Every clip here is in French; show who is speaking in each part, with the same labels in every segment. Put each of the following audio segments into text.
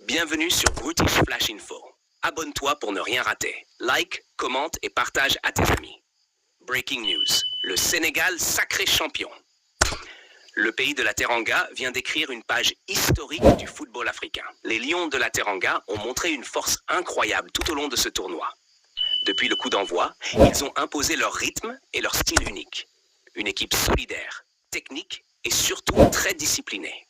Speaker 1: Bienvenue sur British Flash Info. Abonne-toi pour ne rien rater. Like, commente et partage à tes amis. Breaking news. Le Sénégal sacré champion. Le pays de la Teranga vient d'écrire une page historique du football africain. Les Lions de la Teranga ont montré une force incroyable tout au long de ce tournoi. Depuis le coup d'envoi, ils ont imposé leur rythme et leur style unique. Une équipe solidaire, technique et surtout très disciplinée.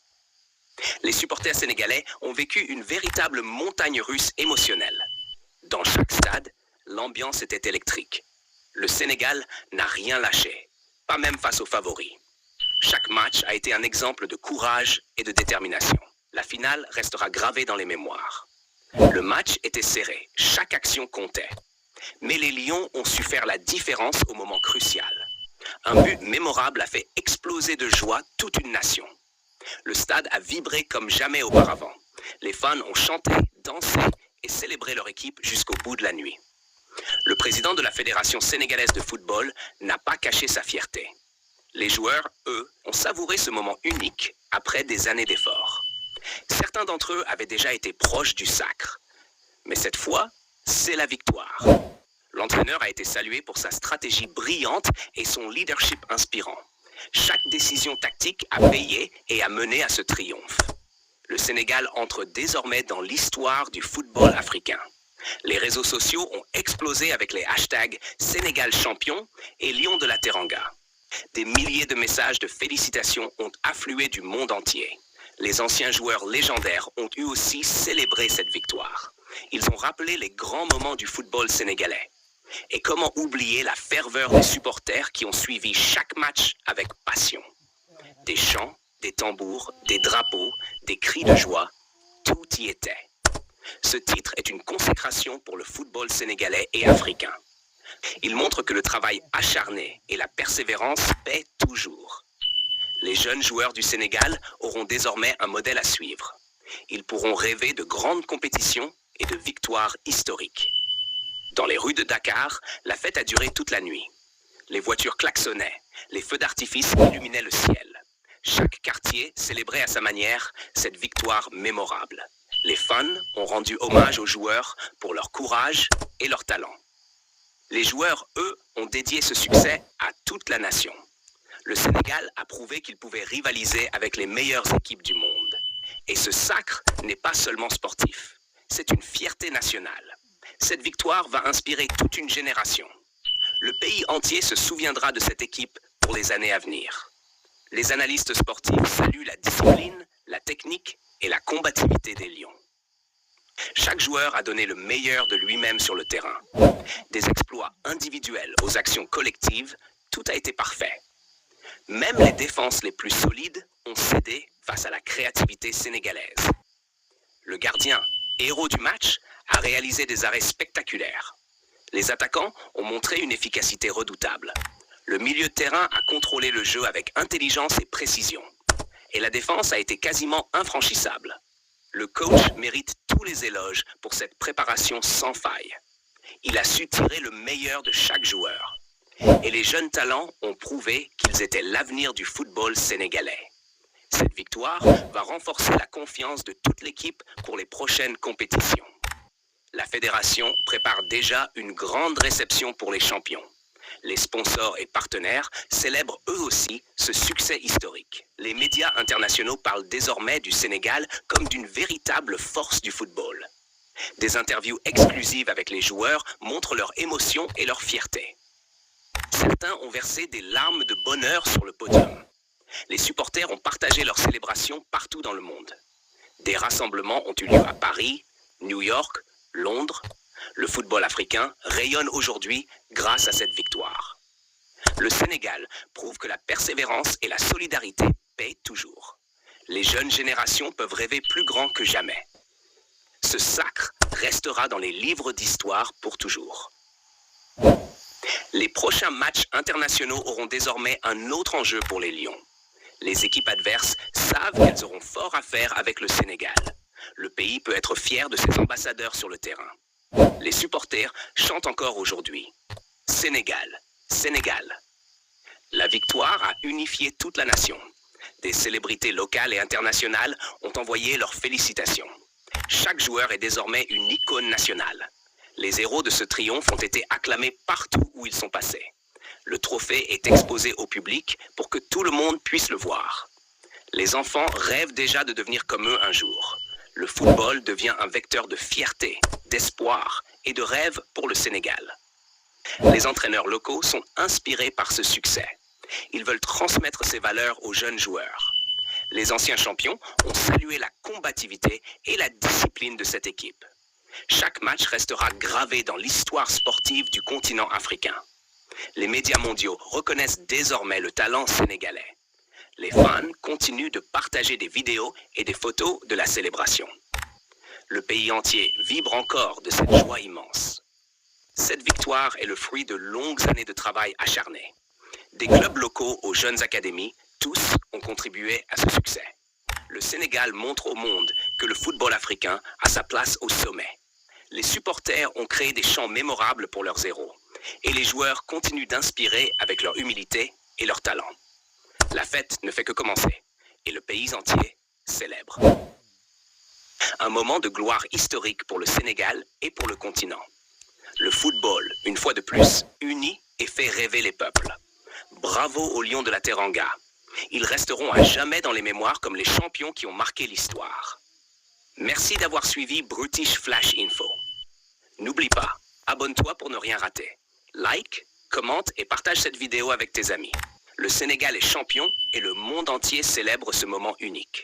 Speaker 1: Les supporters sénégalais ont vécu une véritable montagne russe émotionnelle. Dans chaque stade, l'ambiance était électrique. Le Sénégal n'a rien lâché, pas même face aux favoris. Chaque match a été un exemple de courage et de détermination. La finale restera gravée dans les mémoires. Le match était serré, chaque action comptait. Mais les Lions ont su faire la différence au moment crucial. Un but mémorable a fait exploser de joie toute une nation. Le stade a vibré comme jamais auparavant. Les fans ont chanté, dansé et célébré leur équipe jusqu'au bout de la nuit. Le président de la Fédération sénégalaise de football n'a pas caché sa fierté. Les joueurs, eux, ont savouré ce moment unique après des années d'efforts. Certains d'entre eux avaient déjà été proches du sacre. Mais cette fois, c'est la victoire. L'entraîneur a été salué pour sa stratégie brillante et son leadership inspirant. Chaque décision tactique a payé et a mené à ce triomphe. Le Sénégal entre désormais dans l'histoire du football africain. Les réseaux sociaux ont explosé avec les hashtags Sénégal champion et Lions de la Teranga. Des milliers de messages de félicitations ont afflué du monde entier. Les anciens joueurs légendaires ont eux aussi célébré cette victoire. Ils ont rappelé les grands moments du football sénégalais. Et comment oublier la ferveur des supporters qui ont suivi chaque match avec passion. Des chants, des tambours, des drapeaux, des cris de joie, tout y était. Ce titre est une consécration pour le football sénégalais et africain. Il montre que le travail acharné et la persévérance paient toujours. Les jeunes joueurs du Sénégal auront désormais un modèle à suivre. Ils pourront rêver de grandes compétitions et de victoires historiques. Dans les rues de Dakar, la fête a duré toute la nuit. Les voitures klaxonnaient, les feux d'artifice illuminaient le ciel. Chaque quartier célébrait à sa manière cette victoire mémorable. Les fans ont rendu hommage aux joueurs pour leur courage et leur talent. Les joueurs, eux, ont dédié ce succès à toute la nation. Le Sénégal a prouvé qu'il pouvait rivaliser avec les meilleures équipes du monde. Et ce sacre n'est pas seulement sportif, c'est une fierté nationale. Cette victoire va inspirer toute une génération. Le pays entier se souviendra de cette équipe pour les années à venir. Les analystes sportifs saluent la discipline, la technique et la combativité des Lions. Chaque joueur a donné le meilleur de lui-même sur le terrain. Des exploits individuels aux actions collectives, tout a été parfait. Même les défenses les plus solides ont cédé face à la créativité sénégalaise. Le gardien, héros du match, a réalisé des arrêts spectaculaires. Les attaquants ont montré une efficacité redoutable. Le milieu de terrain a contrôlé le jeu avec intelligence et précision. Et la défense a été quasiment infranchissable. Le coach mérite tous les éloges pour cette préparation sans faille. Il a su tirer le meilleur de chaque joueur. Et les jeunes talents ont prouvé qu'ils étaient l'avenir du football sénégalais. Cette victoire va renforcer la confiance de toute l'équipe pour les prochaines compétitions. La fédération prépare déjà une grande réception pour les champions. Les sponsors et partenaires célèbrent eux aussi ce succès historique. Les médias internationaux parlent désormais du Sénégal comme d'une véritable force du football. Des interviews exclusives avec les joueurs montrent leur émotion et leur fierté. Certains ont versé des larmes de bonheur sur le podium. Les supporters ont partagé leurs célébrations partout dans le monde. Des rassemblements ont eu lieu à Paris, New York, Londres. Le football africain rayonne aujourd'hui grâce à cette victoire. Le Sénégal prouve que la persévérance et la solidarité paient toujours. Les jeunes générations peuvent rêver plus grand que jamais. Ce sacre restera dans les livres d'histoire pour toujours. Les prochains matchs internationaux auront désormais un autre enjeu pour les Lions. Les équipes adverses savent qu'elles auront fort à faire avec le Sénégal. Le pays peut être fier de ses ambassadeurs sur le terrain. Les supporters chantent encore aujourd'hui. Sénégal, Sénégal. La victoire a unifié toute la nation. Des célébrités locales et internationales ont envoyé leurs félicitations. Chaque joueur est désormais une icône nationale. Les héros de ce triomphe ont été acclamés partout où ils sont passés. Le trophée est exposé au public pour que tout le monde puisse le voir. Les enfants rêvent déjà de devenir comme eux un jour. Le football devient un vecteur de fierté, d'espoir et de rêve pour le Sénégal. Les entraîneurs locaux sont inspirés par ce succès. Ils veulent transmettre ces valeurs aux jeunes joueurs. Les anciens champions ont salué la combativité et la discipline de cette équipe. Chaque match restera gravé dans l'histoire sportive du continent africain. Les médias mondiaux reconnaissent désormais le talent sénégalais. Les fans continuent de partager des vidéos et des photos de la célébration. Le pays entier vibre encore de cette joie immense. Cette victoire est le fruit de longues années de travail acharné. Des clubs locaux aux jeunes académies, tous ont contribué à ce succès. Le Sénégal montre au monde que le football africain a sa place au sommet. Les supporters ont créé des chants mémorables pour leurs héros. Et les joueurs continuent d'inspirer avec leur humilité et leur talent. La fête ne fait que commencer. Et le pays entier célèbre. Un moment de gloire historique pour le Sénégal et pour le continent. Le football, une fois de plus, unit et fait rêver les peuples. Bravo aux Lions de la Teranga. Ils resteront à jamais dans les mémoires comme les champions qui ont marqué l'histoire. Merci d'avoir suivi Brutish Flash Info. N'oublie pas, abonne-toi pour ne rien rater. Like, commente et partage cette vidéo avec tes amis. Le Sénégal est champion et le monde entier célèbre ce moment unique.